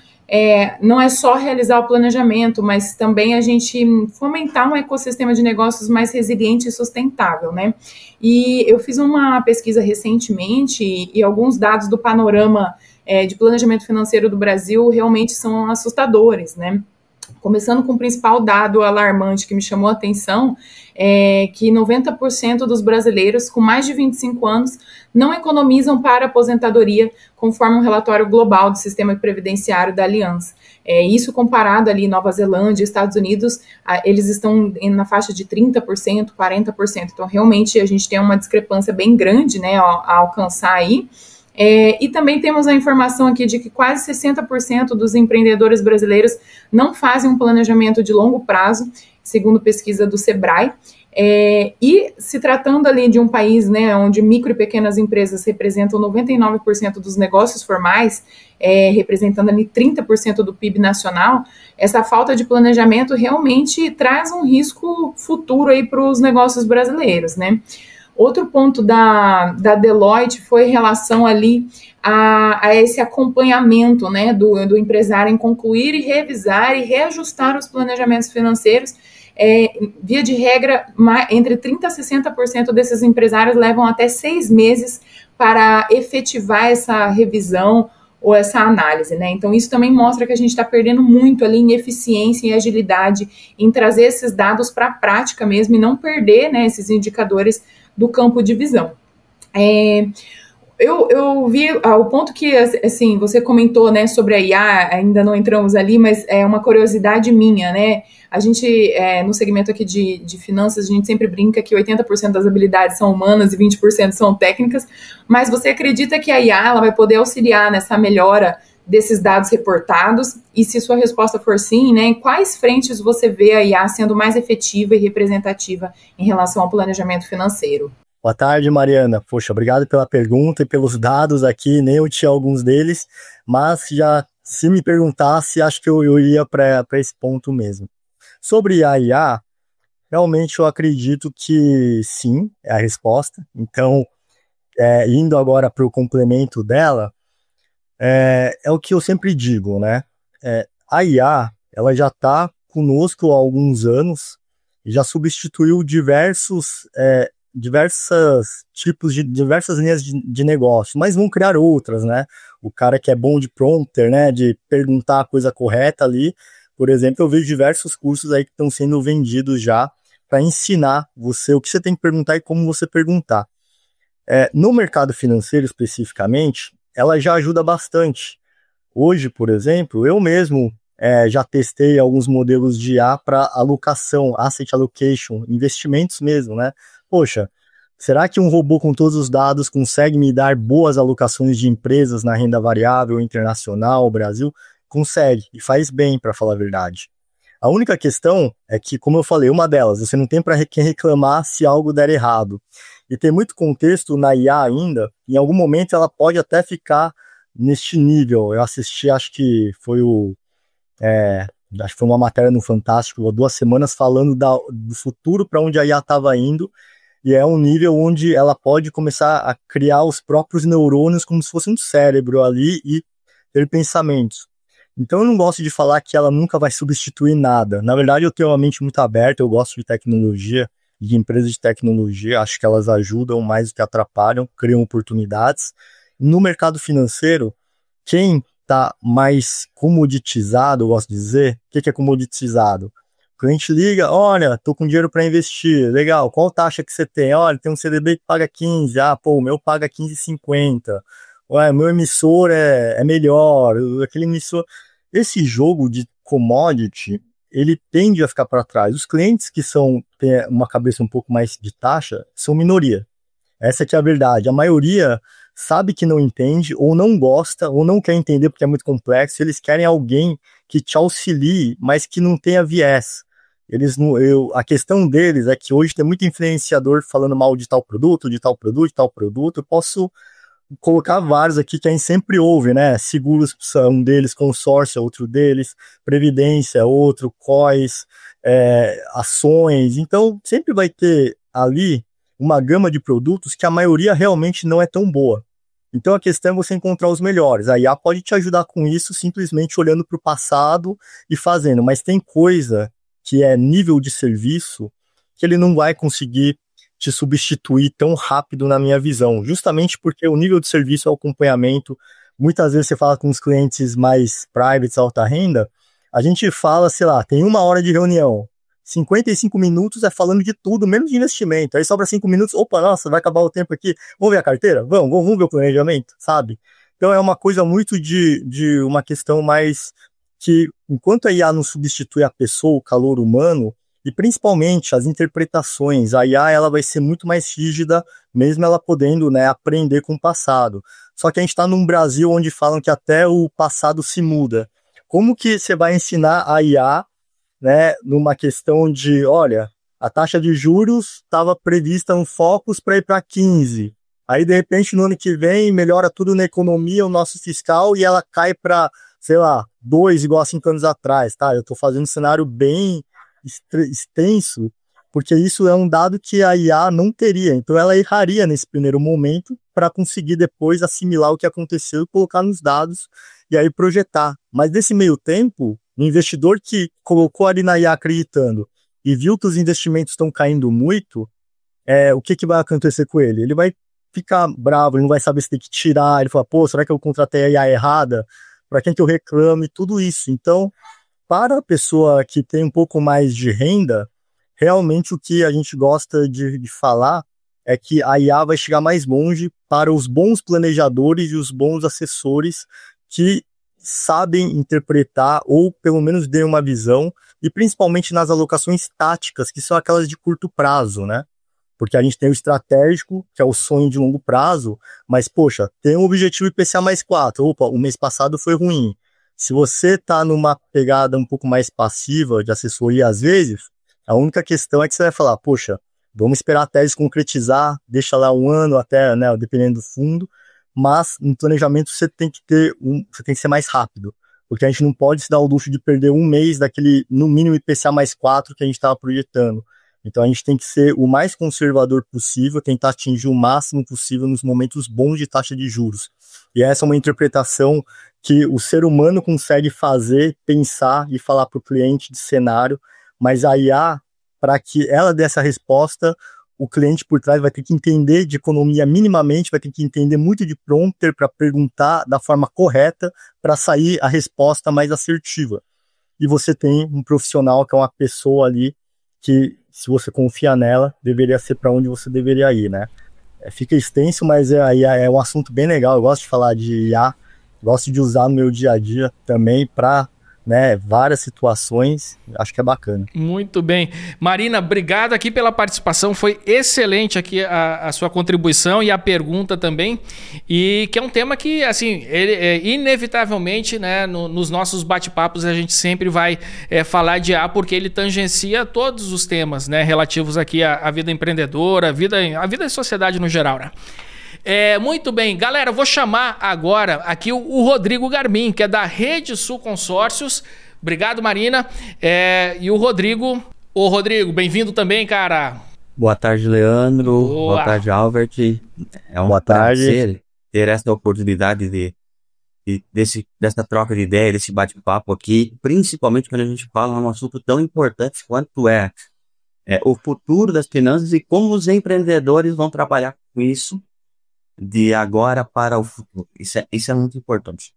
Speaker 3: não é só realizar o planejamento, mas também a gente fomentar um ecossistema de negócios mais resiliente e sustentável, né? E eu fiz uma pesquisa recentemente e alguns dados do panorama de planejamento financeiro do Brasil realmente são assustadores, né? Começando com o principal dado alarmante que me chamou a atenção, é que 90% dos brasileiros com mais de 25 anos não economizam para a aposentadoria, conforme um relatório global do Sistema Previdenciário da Aliança. Isso comparado ali Nova Zelândia, Estados Unidos, eles estão na faixa de 30%, 40%. Então, realmente, a gente tem uma discrepância bem grande, né, a alcançar aí. E também temos a informação aqui de que quase 60% dos empreendedores brasileiros não fazem um planejamento de longo prazo, segundo pesquisa do Sebrae. E se tratando ali de um país, né, onde micro e pequenas empresas representam 99% dos negócios formais, representando ali 30% do PIB nacional, essa falta de planejamento realmente traz um risco futuro aí para os negócios brasileiros, né? Outro ponto da Deloitte foi em relação ali a esse acompanhamento, né, do empresário em concluir e revisar e reajustar os planejamentos financeiros. Via de regra, entre 30% a 60% desses empresários levam até 6 meses para efetivar essa revisão ou essa análise, né? Então, isso também mostra que a gente está perdendo muito ali em eficiência e agilidade em trazer esses dados para a prática mesmo e não perder, né, esses indicadores do campo de visão. Eu vi o ponto que, assim, você comentou, né, sobre a IA, ainda não entramos ali, mas é uma curiosidade minha, né? A gente, no segmento aqui de finanças, a gente sempre brinca que 80% das habilidades são humanas e 20% são técnicas, mas você acredita que a IA ela vai poder auxiliar nessa melhora desses dados reportados? E se sua resposta for sim, né, em quais frentes você vê a IA sendo mais efetiva e representativa em relação ao planejamento financeiro?
Speaker 2: Boa tarde, Mariana. Poxa, obrigado pela pergunta e pelos dados aqui, nem eu tinha alguns deles, mas já se me perguntasse, acho que eu iria para esse ponto mesmo. Sobre a IA, realmente eu acredito que sim, é a resposta. Então, indo agora para o complemento dela, é o que eu sempre digo, né? A IA, ela já está conosco há alguns anos e já substituiu diversas linhas de negócio, mas vão criar outras, né? O cara que é bom de prompter, né? De perguntar a coisa correta ali. Por exemplo, eu vejo diversos cursos aí que estão sendo vendidos já para ensinar você o que você tem que perguntar e como você perguntar. No mercado financeiro, especificamente, ela já ajuda bastante. Hoje, por exemplo, eu mesmo já testei alguns modelos de IA para alocação, asset allocation, investimentos mesmo, né? Poxa, será que um robô com todos os dados consegue me dar boas alocações de empresas na renda variável internacional, Brasil? Consegue, e faz bem, para falar a verdade. A única questão é que, como eu falei, uma delas, você não tem para quem reclamar se algo der errado. E tem muito contexto na IA ainda, em algum momento ela pode até ficar neste nível. Eu assisti, acho que foi uma matéria no Fantástico, há 2 semanas, falando do futuro para onde a IA estava indo, e é um nível onde ela pode começar a criar os próprios neurônios como se fosse um cérebro ali e ter pensamentos. Então eu não gosto de falar que ela nunca vai substituir nada. Na verdade, eu tenho uma mente muito aberta, eu gosto de tecnologia, de empresas de tecnologia, acho que elas ajudam mais do que atrapalham, criam oportunidades. No mercado financeiro, quem está mais comoditizado, eu gosto de dizer, o que é comoditizado? O cliente liga, olha, tô com dinheiro para investir, legal, qual taxa que você tem? Olha, tem um CDB que paga 15, o meu paga 15,50. Ué, meu emissor é melhor, aquele emissor... Esse jogo de commodity, ele tende a ficar para trás. Os clientes que têm uma cabeça um pouco mais de taxa são minoria. Essa que é a verdade. A maioria sabe que não entende, ou não gosta, ou não quer entender porque é muito complexo. Eles querem alguém que te auxilie, mas que não tenha viés. A questão deles é que hoje tem muito influenciador falando mal de tal produto, de tal produto, de tal produto. Eu posso colocar vários aqui que a gente sempre ouve, né? Seguros é um deles, consórcio é outro deles, previdência é outro, COIs, ações. Então, sempre vai ter ali uma gama de produtos que a maioria realmente não é tão boa. Então, a questão é você encontrar os melhores. A IA pode te ajudar com isso simplesmente olhando para o passado e fazendo, mas tem coisa que é nível de serviço que ele não vai conseguir te substituir tão rápido na minha visão, justamente porque o nível de serviço é o acompanhamento. Muitas vezes você fala com os clientes mais privates, alta renda, A gente fala, sei lá, tem 1 hora de reunião. 55 minutos é falando de tudo, menos de investimento. Aí sobra 5 minutos, opa, nossa, vai acabar o tempo aqui. Vamos ver a carteira? Vamos ver o planejamento, sabe? Então é uma coisa muito de uma questão mais que, enquanto a IA não substitui a pessoa, o calor humano, e principalmente as interpretações, a IA ela vai ser muito mais rígida, mesmo ela podendo, né, aprender com o passado. Só que a gente está num Brasil onde falam que até o passado se muda. Como que você vai ensinar a IA, né, numa questão de, olha, a taxa de juros estava prevista no Focus para ir para 15. Aí, de repente, no ano que vem, melhora tudo na economia, o nosso fiscal, e ela cai para, sei lá, 2, igual a 5 anos atrás, tá? Eu estou fazendo um cenário bem extenso, porque isso é um dado que a IA não teria. Então, ela erraria nesse primeiro momento para conseguir depois assimilar o que aconteceu e colocar nos dados e aí projetar. Mas, nesse meio tempo, o investidor que colocou ali na IA acreditando e viu que os investimentos estão caindo muito, o que vai acontecer com ele? Ele vai ficar bravo, ele não vai saber se tem que tirar, ele fala, pô, será que eu contratei a IA errada? Para quem que eu reclamo e tudo isso. Então, para a pessoa que tem um pouco mais de renda, realmente o que a gente gosta de falar é que a IA vai chegar mais longe para os bons planejadores e os bons assessores que sabem interpretar ou pelo menos dêem uma visão, e principalmente nas alocações táticas, que são aquelas de curto prazo, né? Porque a gente tem o estratégico, que é o sonho de longo prazo, mas, poxa, tem um objetivo IPCA mais 4. Opa, o mês passado foi ruim. Se você está numa pegada um pouco mais passiva de assessoria, às vezes, a única questão é que você vai falar, poxa, vamos esperar a tese concretizar, deixa lá 1 ano até, né, dependendo do fundo, mas no planejamento você tem que ser mais rápido, porque a gente não pode se dar o luxo de perder 1 mês daquele, no mínimo, IPCA mais 4 que a gente estava projetando. Então a gente tem que ser o mais conservador possível, tentar atingir o máximo possível nos momentos bons de taxa de juros. E essa é uma interpretação que o ser humano consegue fazer, pensar e falar para o cliente de cenário, mas a IA, para que ela dê essa resposta, o cliente por trás vai ter que entender de economia minimamente, vai ter que entender muito de prompter para perguntar da forma correta para sair a resposta mais assertiva. E você tem um profissional que é uma pessoa ali que, se você confia nela, deveria ser para onde você deveria ir, né? Fica extenso, mas é um assunto bem legal. Eu gosto de falar de IA, gosto de usar no meu dia a dia também para, né, várias situações, acho que é bacana.
Speaker 1: Muito bem. Marina, obrigado aqui pela participação, foi excelente aqui a sua contribuição e a pergunta também, e que é um tema que, assim, inevitavelmente, né, nos nossos bate-papos a gente sempre vai falar de IA, porque ele tangencia todos os temas, né, relativos aqui à vida empreendedora, a vida em sociedade no geral, né? Muito bem, galera, eu vou chamar agora aqui o Rodrigo Garmin, que é da Rede Sul Consórcios. Obrigado, Marina. E o Rodrigo... Ô, Rodrigo, bem-vindo também, cara.
Speaker 4: Boa tarde, Leandro. Boa tarde, Albert. É um prazer ter essa oportunidade dessa troca de ideia, desse bate-papo aqui, principalmente quando a gente fala um assunto tão importante quanto é o futuro das finanças e como os empreendedores vão trabalhar com isso de agora para o futuro. Isso é muito importante.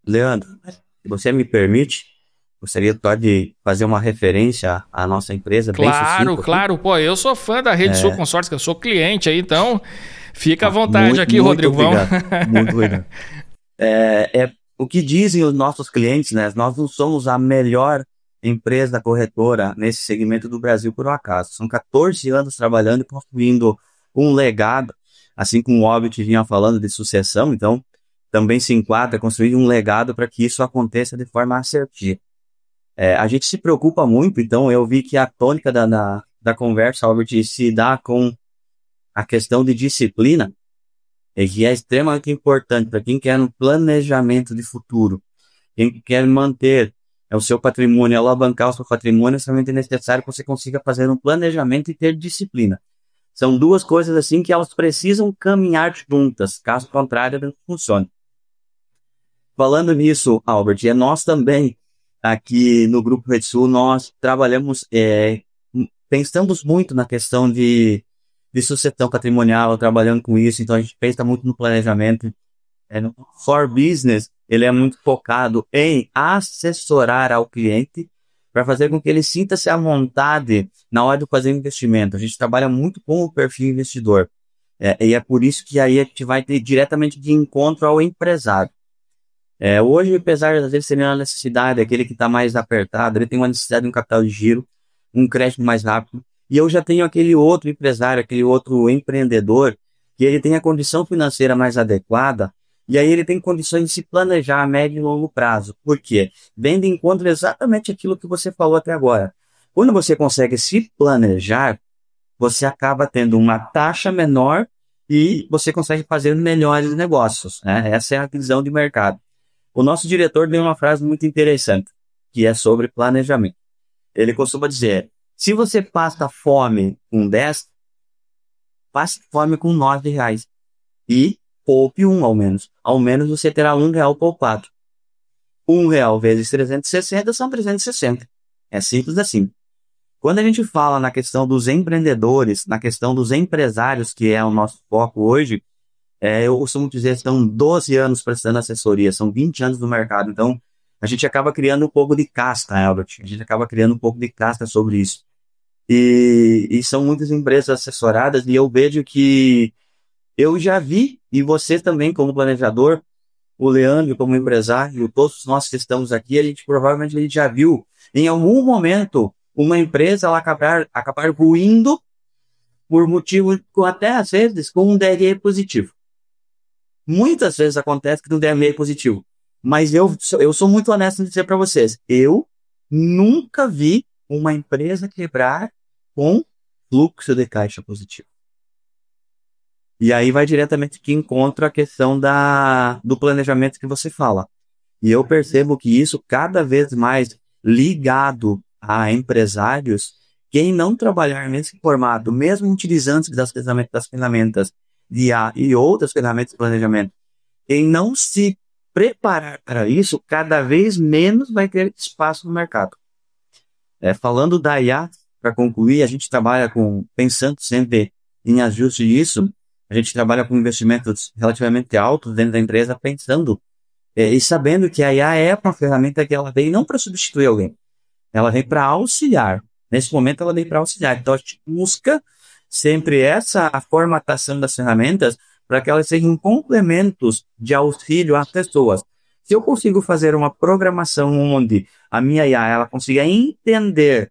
Speaker 4: Leandro, se você me permite, gostaria só de fazer uma referência à nossa empresa.
Speaker 1: Claro. Pô, eu sou fã da Rede Sul Consórcios, que eu sou cliente aí, então fica à vontade aqui, Rodrigo.
Speaker 4: Muito obrigado. O que dizem os nossos clientes, né? Nós não somos a melhor empresa corretora nesse segmento do Brasil, por um acaso. São 14 anos trabalhando e construindo um legado, assim como o Albert vinha falando de sucessão, então também se enquadra construir um legado para que isso aconteça de forma assertiva. A gente se preocupa muito, então eu vi que a tônica da conversa, Albert, se dá com a questão de disciplina, e que é extremamente importante para quem quer um planejamento de futuro, quem quer manter o seu patrimônio, alavancar o seu patrimônio, é extremamente necessário que você consiga fazer um planejamento e ter disciplina. São duas coisas assim que elas precisam caminhar juntas, caso contrário não funcione. Falando nisso, Albert, nós também, aqui no Grupo Rede Sul, nós trabalhamos, pensamos muito na questão de sucessão patrimonial, trabalhando com isso, então a gente pensa muito no planejamento. No For Business, ele é muito focado em assessorar ao cliente para fazer com que ele sinta-se à vontade na hora de fazer investimento. A gente trabalha muito com o perfil investidor. E é por isso que aí a gente vai ter diretamente de encontro ao empresário. Hoje, apesar de vezes ter uma necessidade, aquele que está mais apertado, ele tem uma necessidade de um capital de giro, um crédito mais rápido. E eu já tenho aquele outro empresário, aquele outro empreendedor, que ele tem a condição financeira mais adequada, e aí ele tem condições de se planejar a médio e longo prazo. Por quê? Vem de encontro exatamente aquilo que você falou até agora. Quando você consegue se planejar, você acaba tendo uma taxa menor e você consegue fazer melhores negócios, né? Essa é a visão de mercado. O nosso diretor deu uma frase muito interessante, que é sobre planejamento. Ele costuma dizer, se você passa fome com 10, passe fome com R$9 e poupe ao menos. Ao menos você terá R$1 poupado. R$1 vezes 360 são 360. É simples assim. Quando a gente fala na questão dos empreendedores, na questão dos empresários, que é o nosso foco hoje, eu costumo dizer que são 12 anos prestando assessoria, são 20 anos no mercado. Então, a gente acaba criando um pouco de casca, Albert. A gente acaba criando um pouco de casca sobre isso. E são muitas empresas assessoradas e eu vejo que eu já vi, e você também como planejador, o Leandro como empresário, todos nós que estamos aqui, a gente provavelmente já viu em algum momento uma empresa ela acabar ruindo por motivo, até às vezes, com um DRE positivo. Muitas vezes acontece que um DRE positivo. Mas eu sou muito honesto em dizer para vocês, eu nunca vi uma empresa quebrar com fluxo de caixa positivo. E aí vai diretamente de encontro à questão do planejamento que você fala. E eu percebo que isso cada vez mais ligado a empresários, quem não trabalhar nesse formato, mesmo utilizando das ferramentas de IA e outras ferramentas de planejamento, quem não se preparar para isso, cada vez menos vai ter espaço no mercado. Falando da IA, para concluir, a gente trabalha pensando sempre em ajuste disso, a gente trabalha com investimentos relativamente altos dentro da empresa, pensando e sabendo que a IA é uma ferramenta que ela vem não para substituir alguém, ela vem para auxiliar. Nesse momento, ela vem para auxiliar. Então, a gente busca sempre a formatação das ferramentas para que elas sejam complementos de auxílio às pessoas. Se eu consigo fazer uma programação onde a minha IA ela consiga entender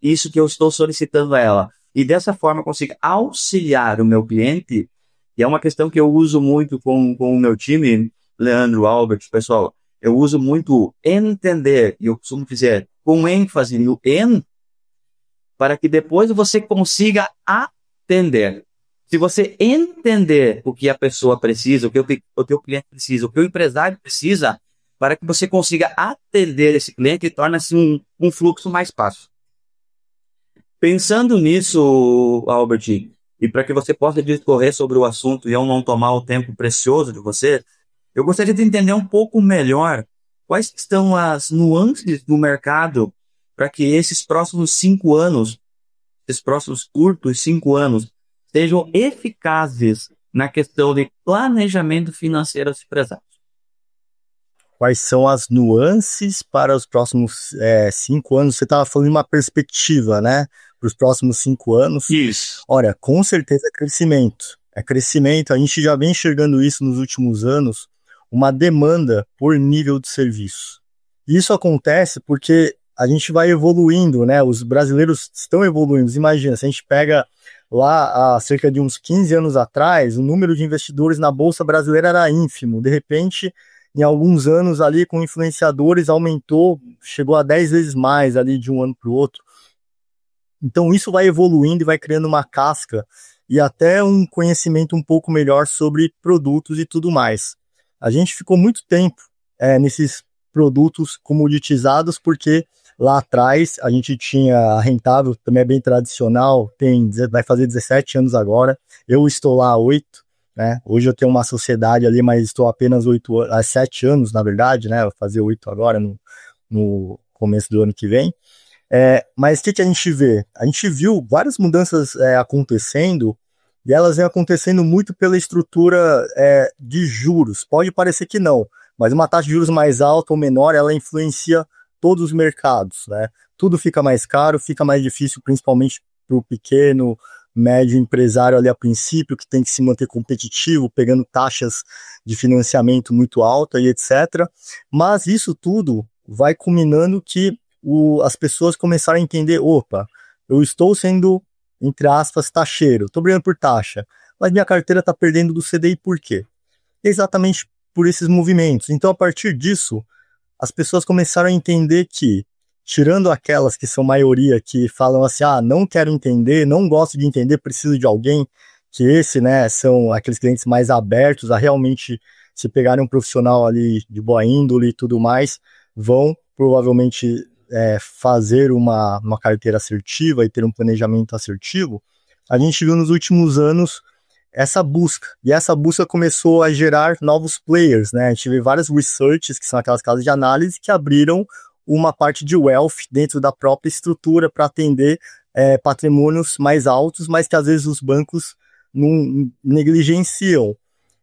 Speaker 4: isso que eu estou solicitando a ela, e dessa forma consiga auxiliar o meu cliente, e é uma questão que eu uso muito com o meu time, Leandro, Albert, pessoal, eu uso muito entender, e eu costumo dizer com ênfase no para que depois você consiga atender. Se você entender o que a pessoa precisa, o que o teu cliente precisa, o que o empresário precisa, para que você consiga atender esse cliente, torna-se um fluxo mais fácil. Pensando nisso, Albert, e para que você possa discorrer sobre o assunto e eu não tomar o tempo precioso de você, eu gostaria de entender um pouco melhor quais estão as nuances do mercado para que esses próximos 5 anos, esses próximos curtos 5 anos, sejam eficazes na questão de planejamento financeiro dos empresários.
Speaker 2: Quais são as nuances para os próximos 5 anos? Você estava falando de uma perspectiva, né? Para os próximos 5 anos.
Speaker 4: Isso.
Speaker 2: Olha, com certeza é crescimento. É crescimento. A gente já vem enxergando isso nos últimos anos, uma demanda por nível de serviço. Isso acontece porque a gente vai evoluindo, né? Os brasileiros estão evoluindo. Imagina, se a gente pega lá há cerca de uns 15 anos atrás, o número de investidores na Bolsa Brasileira era ínfimo. De repente, em alguns anos ali com influenciadores aumentou, chegou a 10 vezes mais ali de um ano para o outro. Então isso vai evoluindo e vai criando uma casca e até um conhecimento um pouco melhor sobre produtos e tudo mais. A gente ficou muito tempo nesses produtos comoditizados porque lá atrás a gente tinha a Rentável, também é bem tradicional, vai fazer 17 anos agora, eu estou lá há 8, né? Hoje eu tenho uma sociedade ali, mas estou apenas 7 anos, na verdade, né? Vou fazer 8 agora, no começo do ano que vem. Mas o que a gente vê? A gente viu várias mudanças acontecendo, e elas vêm acontecendo muito pela estrutura de juros. Pode parecer que não, Mas uma taxa de juros mais alta ou menor, ela influencia todos os mercados, né? Tudo fica mais caro, fica mais difícil, principalmente para o pequeno, médio empresário ali a princípio, que tem que se manter competitivo, pegando taxas de financiamento muito altas e etc. Mas isso tudo vai culminando que as pessoas começaram a entender, opa, eu estou sendo, entre aspas, taxeiro, estou brigando por taxa, mas minha carteira está perdendo do CDI por quê? Exatamente por esses movimentos. Então, a partir disso, as pessoas começaram a entender que, tirando aquelas que são maioria, que falam assim, não quero entender, não gosto de entender, preciso de alguém, que né, são aqueles clientes mais abertos a realmente, se pegarem um profissional ali de boa índole e tudo mais, vão provavelmente fazer uma carteira assertiva e ter um planejamento assertivo. A gente viu nos últimos anos essa busca, e essa busca começou a gerar novos players, né? A gente vê várias researches, que são aquelas casas de análise, que abriram uma parte de wealth dentro da própria estrutura para atender patrimônios mais altos, mas que às vezes os bancos não negligenciam.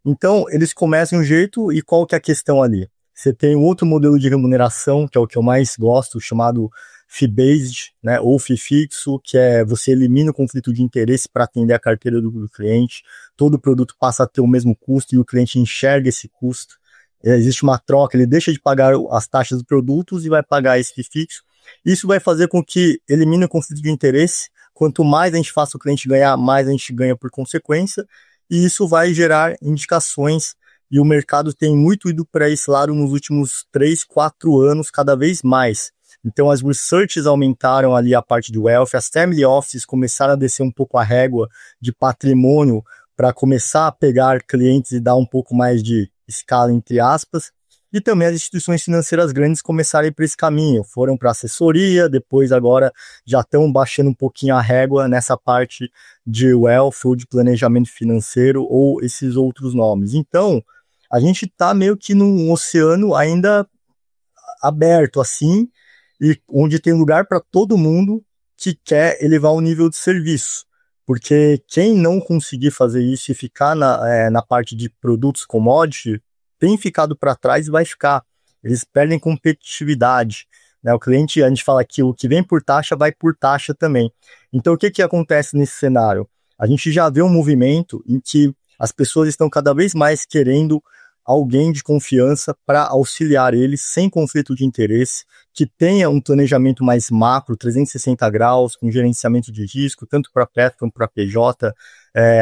Speaker 2: Então, eles começam de um jeito, e qual que é a questão ali? Você tem um outro modelo de remuneração, que é o que eu mais gosto, chamado fee-based, né, ou fee fixo, que é você elimina o conflito de interesse para atender a carteira do cliente, todo produto passa a ter o mesmo custo e o cliente enxerga esse custo. Existe uma troca, ele deixa de pagar as taxas dos produtos e vai pagar esse fee fixo. Isso vai fazer com que elimine o conflito de interesse. Quanto mais a gente faça o cliente ganhar, mais a gente ganha por consequência, e isso vai gerar indicações, e o mercado tem muito ido para esse lado nos últimos 3, 4 anos, cada vez mais. Então as researches aumentaram ali a parte de wealth, as family offices começaram a descer um pouco a régua de patrimônio para começar a pegar clientes e dar um pouco mais de escala, entre aspas, e também as instituições financeiras grandes começaram a ir para esse caminho, foram para assessoria, depois agora já estão baixando um pouquinho a régua nessa parte de wealth ou de planejamento financeiro ou esses outros nomes. Então, a gente está meio que num oceano ainda aberto assim, e onde tem lugar para todo mundo que quer elevar o nível de serviço. Porque quem não conseguir fazer isso e ficar na parte de produtos commodity, tem ficado para trás e vai ficar. Eles perdem competitividade, né? O cliente, a gente fala que o que vem por taxa, vai por taxa também. Então, o que acontece nesse cenário? A gente já vê um movimento em que as pessoas estão cada vez mais querendo alguém de confiança para auxiliar eles sem conflito de interesse, que tenha um planejamento mais macro, 360 graus, com gerenciamento de risco, tanto para PET quanto para PJ,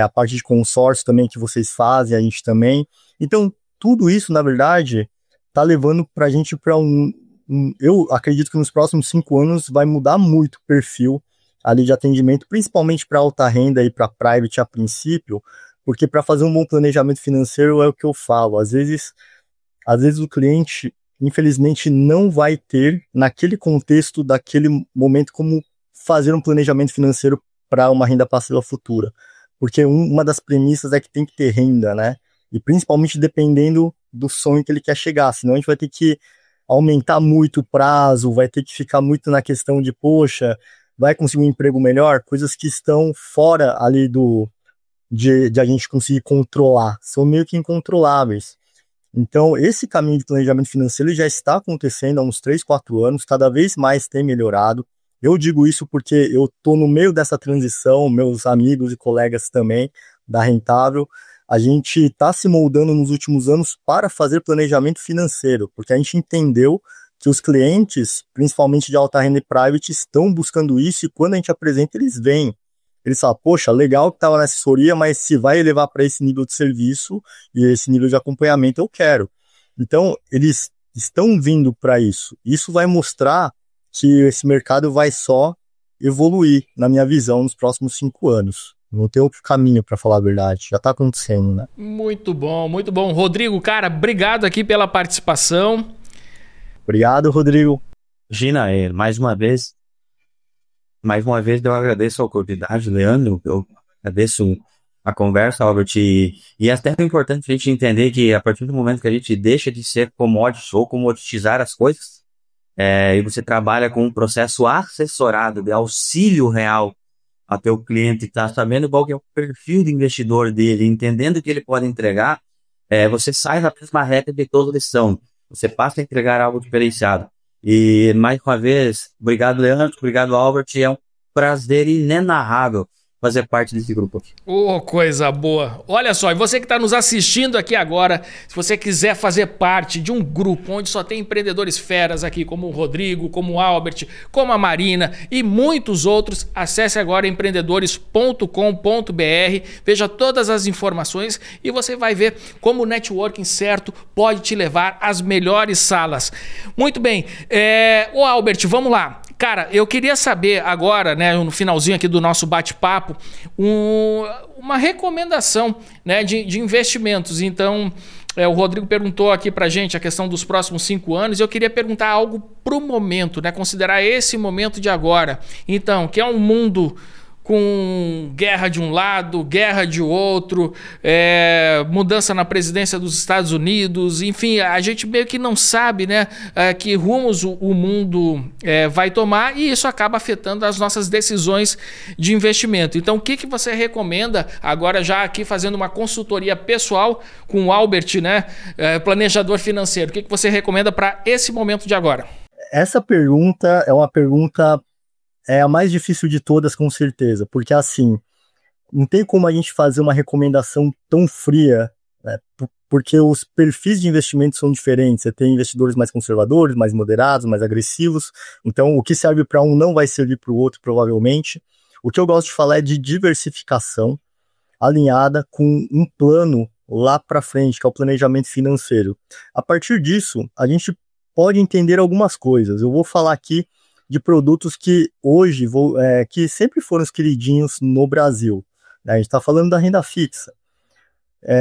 Speaker 2: a parte de consórcio também que vocês fazem, a gente também. Então, tudo isso, na verdade, está levando para a gente para eu acredito que nos próximos 5 anos vai mudar muito o perfil ali de atendimento, principalmente para alta renda e para private a princípio, porque para fazer um bom planejamento financeiro é o que eu falo. Às vezes o cliente, infelizmente, não vai ter, naquele contexto, daquele momento, como fazer um planejamento financeiro para uma renda passiva futura. Porque uma das premissas é que tem que ter renda, né? E principalmente dependendo do sonho que ele quer chegar. Senão a gente vai ter que aumentar muito o prazo, vai ter que ficar muito na questão de, poxa, vai conseguir um emprego melhor? Coisas que estão fora ali de a gente conseguir controlar, são meio que incontroláveis. Então, esse caminho de planejamento financeiro já está acontecendo há uns 3, 4 anos, cada vez mais tem melhorado. Eu digo isso porque eu estou no meio dessa transição, meus amigos e colegas também, da Rentável, a gente está se moldando nos últimos anos para fazer planejamento financeiro, porque a gente entendeu que os clientes, principalmente de alta renda e private, estão buscando isso, e quando a gente apresenta, eles vêm. Eles falam, poxa, legal que estava na assessoria, mas se vai levar para esse nível de serviço e esse nível de acompanhamento, eu quero. Então, eles estão vindo para isso. Isso vai mostrar que esse mercado vai só evoluir, na minha visão, nos próximos 5 anos. Não tem outro caminho, para falar a verdade. Já está acontecendo, né?
Speaker 1: Muito bom, muito bom. Rodrigo, cara, obrigado aqui pela participação.
Speaker 2: Obrigado, Rodrigo.
Speaker 4: Gina, mais uma vez eu agradeço a oportunidade, Leandro, eu agradeço a conversa, Albert, e até é importante a gente entender que a partir do momento que a gente deixa de ser commodity ou commoditizar as coisas, e você trabalha com um processo assessorado de auxílio real a teu cliente, tá sabendo qual que é o perfil de investidor dele, entendendo o que ele pode entregar, você sai da mesma reta de toda lição. Você passa a entregar algo diferenciado. E, mais uma vez, obrigado, Leandro, obrigado, Albert. É um prazer inenarrável fazer parte desse grupo aqui.
Speaker 1: Oh, coisa boa. Olha só, e você que está nos assistindo aqui agora, se você quiser fazer parte de um grupo onde só tem empreendedores feras aqui, como o Rodrigo, como o Albert, como a Marina e muitos outros, acesse agora empreendedores.com.br, veja todas as informações e você vai ver como o networking certo pode te levar às melhores salas. Muito bem. Ô Albert, vamos lá. Cara, eu queria saber agora, né, no finalzinho aqui do nosso bate-papo, uma recomendação, né, de investimentos. Então, o Rodrigo perguntou aqui pra gente a questão dos próximos 5 anos e eu queria perguntar algo pro momento, né, considerar esse momento de agora. Então, que é um mundo com guerra de um lado, guerra de outro, mudança na presidência dos Estados Unidos, enfim, a gente meio que não sabe, né, que rumos o mundo vai tomar e isso acaba afetando as nossas decisões de investimento. Então, o que você recomenda, agora já aqui fazendo uma consultoria pessoal com o Albert, né, planejador financeiro, o que você recomenda para esse momento de agora?
Speaker 2: Essa pergunta é uma pergunta a mais difícil de todas, com certeza, porque assim, não tem como a gente fazer uma recomendação tão fria, né, porque os perfis de investimento são diferentes. Você tem investidores mais conservadores, mais moderados, mais agressivos, então o que serve para um não vai servir para o outro, provavelmente. O que eu gosto de falar é de diversificação alinhada com um plano lá para frente, que é o planejamento financeiro. A partir disso, a gente pode entender algumas coisas. Eu vou falar aqui de produtos que hoje, que sempre foram os queridinhos no Brasil. A gente está falando da renda fixa.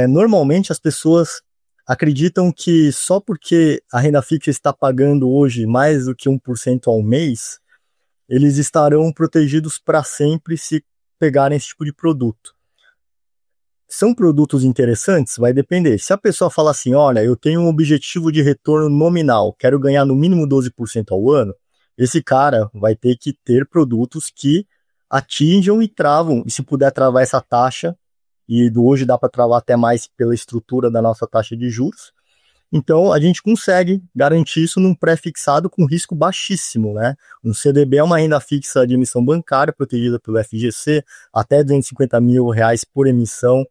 Speaker 2: Normalmente as pessoas acreditam que só porque a renda fixa está pagando hoje mais do que 1% ao mês, eles estarão protegidos para sempre se pegarem esse tipo de produto. São produtos interessantes? Vai depender. Se a pessoa fala assim, olha, eu tenho um objetivo de retorno nominal, quero ganhar no mínimo 12% ao ano, esse cara vai ter que ter produtos que atinjam e travam, e se puder travar essa taxa, e hoje dá para travar até mais pela estrutura da nossa taxa de juros, então a gente consegue garantir isso num pré-fixado com risco baixíssimo, né? Um CDB é uma renda fixa de emissão bancária, protegida pelo FGC, até R$250 mil por emissão,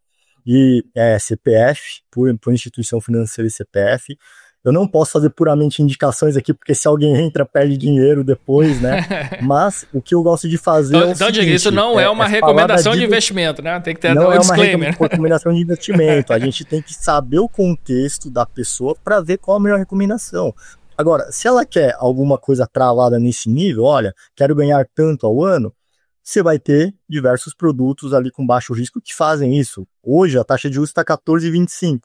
Speaker 2: e CPF, por instituição financeira e CPF. Eu não posso fazer puramente indicações aqui, porque se alguém entra, perde dinheiro depois, né? Mas o que eu gosto de fazer é o seguinte,
Speaker 1: Diego, isso não é uma recomendação de investimento, né? Tem que ter um disclaimer.
Speaker 2: Não é uma recomendação de investimento. A gente tem que saber o contexto da pessoa para ver qual a melhor recomendação. Agora, se ela quer alguma coisa travada nesse nível, olha, quero ganhar tanto ao ano, você vai ter diversos produtos ali com baixo risco que fazem isso. Hoje a taxa de juros está 14,25.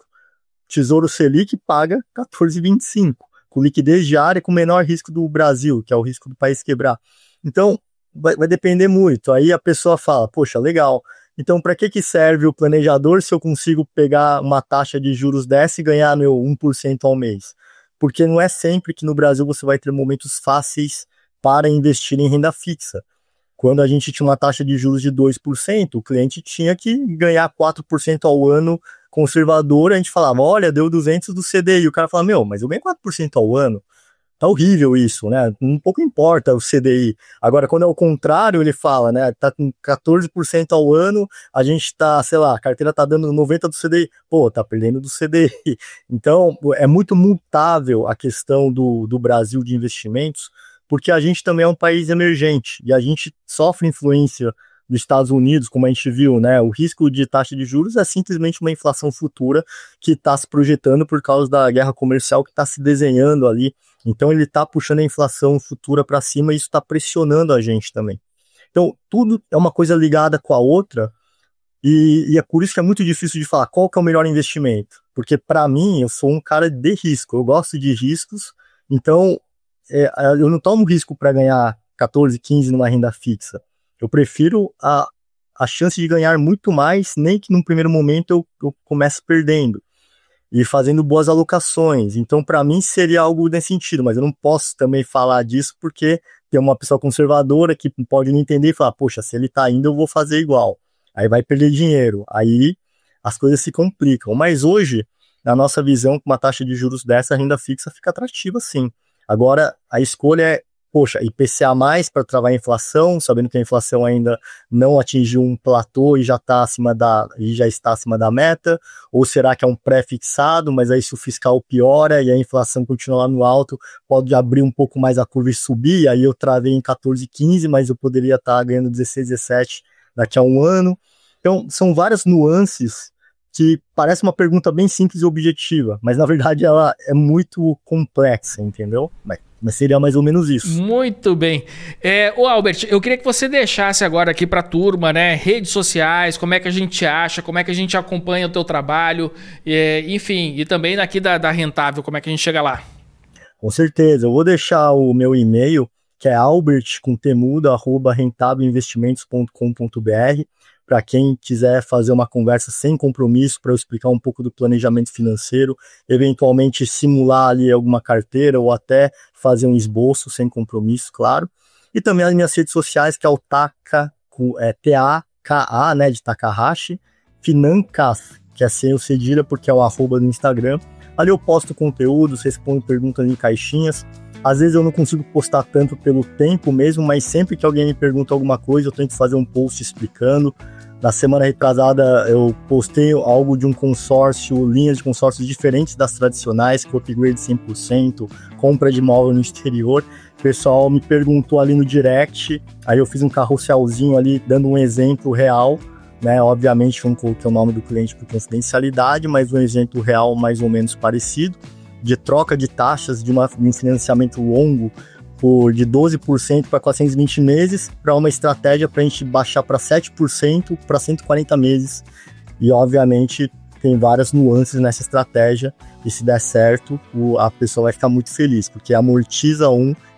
Speaker 2: Tesouro Selic paga 14,25, com liquidez diária com o menor risco do Brasil, que é o risco do país quebrar. Então, vai depender muito. Aí a pessoa fala, poxa, legal, então para que serve o planejador se eu consigo pegar uma taxa de juros dessa e ganhar meu 1% ao mês? Porque não é sempre que no Brasil você vai ter momentos fáceis para investir em renda fixa. Quando a gente tinha uma taxa de juros de 2%, o cliente tinha que ganhar 4% ao ano conservador, a gente falava, olha, deu 200 do CDI, o cara fala, meu, mas eu ganho 4% ao ano, tá horrível isso, né, um pouco importa o CDI. Agora, quando é o contrário, ele fala, né, tá com 14% ao ano, a gente tá, sei lá, a carteira tá dando 90 do CDI, pô, tá perdendo do CDI. Então, é muito mutável a questão do Brasil de investimentos, porque a gente também é um país emergente, e a gente sofre influência dos Estados Unidos, como a gente viu, né? O risco de taxa de juros é simplesmente uma inflação futura que está se projetando por causa da guerra comercial que está se desenhando ali. Então ele está puxando a inflação futura para cima e isso está pressionando a gente também. Então tudo é uma coisa ligada com a outra e é por isso que é muito difícil de falar qual que é o melhor investimento. Porque para mim, eu sou um cara de risco, eu gosto de riscos, então eu não tomo risco para ganhar 14, 15 numa renda fixa. Eu prefiro a chance de ganhar muito mais, nem que num primeiro momento eu comece perdendo. E fazendo boas alocações. Então, para mim, seria algo nesse sentido. Mas eu não posso também falar disso porque tem uma pessoa conservadora que pode não entender e falar, poxa, se ele está indo, eu vou fazer igual. Aí vai perder dinheiro. Aí as coisas se complicam. Mas hoje, na nossa visão, com uma taxa de juros dessa, a renda fixa fica atrativa sim. Agora, a escolha é, poxa, IPCA+, para travar a inflação, sabendo que a inflação ainda não atingiu um platô e já está acima da meta, ou será que é um pré-fixado, mas aí se o fiscal piora e a inflação continua lá no alto, pode abrir um pouco mais a curva e subir, aí eu travei em 14,15, mas eu poderia estar ganhando 16, 17 daqui a um ano. Então, são várias nuances que parece uma pergunta bem simples e objetiva, mas na verdade ela é muito complexa, entendeu? Mas seria mais ou menos isso.
Speaker 1: Muito bem. Ô Albert, eu queria que você deixasse agora aqui para a turma, né, redes sociais, como é que a gente acha, como é que a gente acompanha o teu trabalho, enfim, e também aqui da Rentável, como é que a gente chega lá?
Speaker 2: Com certeza, eu vou deixar o meu e-mail, que é albert.rentabelinvestimentos.com.br, para quem quiser fazer uma conversa sem compromisso, para eu explicar um pouco do planejamento financeiro, eventualmente simular ali alguma carteira ou até fazer um esboço sem compromisso, claro. E também as minhas redes sociais, que é o Taka, T-A-K-A, né, de Takahashi, Financas, que é sem o cedilha, porque é o @ no Instagram. Ali eu posto conteúdos, respondo perguntas em caixinhas. Às vezes eu não consigo postar tanto pelo tempo mesmo, mas sempre que alguém me pergunta alguma coisa, eu tento fazer um post explicando. Na semana retrasada eu postei algo de um consórcio, linhas de consórcios diferentes das tradicionais, com upgrade 100%, compra de imóvel no exterior. O pessoal me perguntou ali no direct, aí eu fiz um carrosselzinho ali dando um exemplo real, né? Obviamente eu não coloquei o nome do cliente por confidencialidade, mas um exemplo real mais ou menos parecido, de troca de taxas de um financiamento longo de 12% para 420 meses, para uma estratégia para a gente baixar para 7% para 140 meses. E, obviamente, tem várias nuances nessa estratégia, e se der certo, a pessoa vai ficar muito feliz, porque amortiza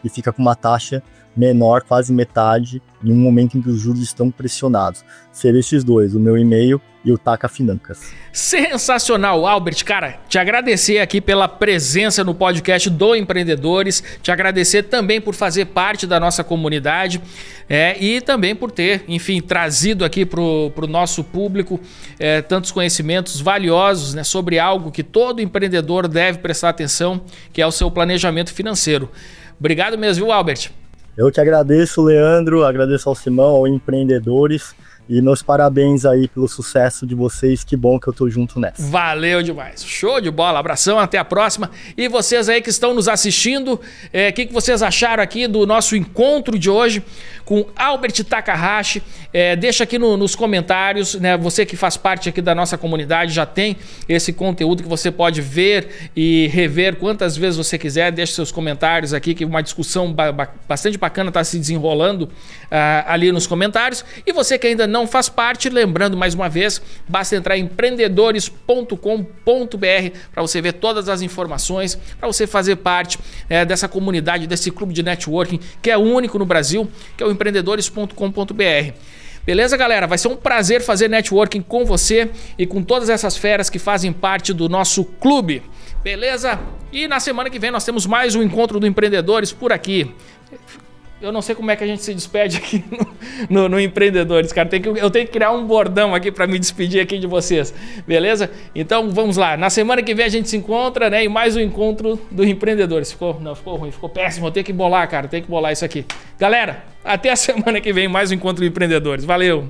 Speaker 2: e fica com uma taxa menor, quase metade, em um momento em que os juros estão pressionados. Seriam esses dois, o meu e-mail e o Taka Financas.
Speaker 1: Sensacional, Albert, cara, te agradecer aqui pela presença no podcast do Empreendedores, te agradecer também por fazer parte da nossa comunidade e também por ter, enfim, trazido aqui pro nosso público tantos conhecimentos valiosos, né, sobre algo que todo empreendedor deve prestar atenção, que é o seu planejamento financeiro. Obrigado mesmo, viu, Albert?
Speaker 2: Eu que agradeço, Leandro, agradeço ao Simão, ao Empreendedores, e meus parabéns aí pelo sucesso de vocês, que bom que eu tô junto nessa.
Speaker 1: Valeu demais, show de bola, abração, até a próxima. E vocês aí que estão nos assistindo, o que vocês acharam aqui do nosso encontro de hoje com Albert Takahashi? Deixa aqui nos comentários, né? Você que faz parte aqui da nossa comunidade já tem esse conteúdo que você pode ver e rever quantas vezes você quiser. Deixa seus comentários aqui, que uma discussão bastante bacana está se desenrolando ali nos comentários. E você que ainda não faz parte, lembrando mais uma vez, basta entrar em empreendedores.com.br para você ver todas as informações, para você fazer parte dessa comunidade, desse clube de networking que é único no Brasil, que é o empreendedores.com.br. Beleza, galera? Vai ser um prazer fazer networking com você e com todas essas feras que fazem parte do nosso clube. Beleza? E na semana que vem nós temos mais um encontro do Empreendedores por aqui. Eu não sei como é que a gente se despede aqui no Empreendedores, cara. Eu tenho que criar um bordão aqui para me despedir aqui de vocês, beleza? Então vamos lá. Na semana que vem a gente se encontra, né? E mais um encontro do Empreendedores. Ficou ruim, ficou péssimo. Eu tenho que bolar, cara. Tenho que bolar isso aqui. Galera, até a semana que vem, mais um encontro do Empreendedores. Valeu!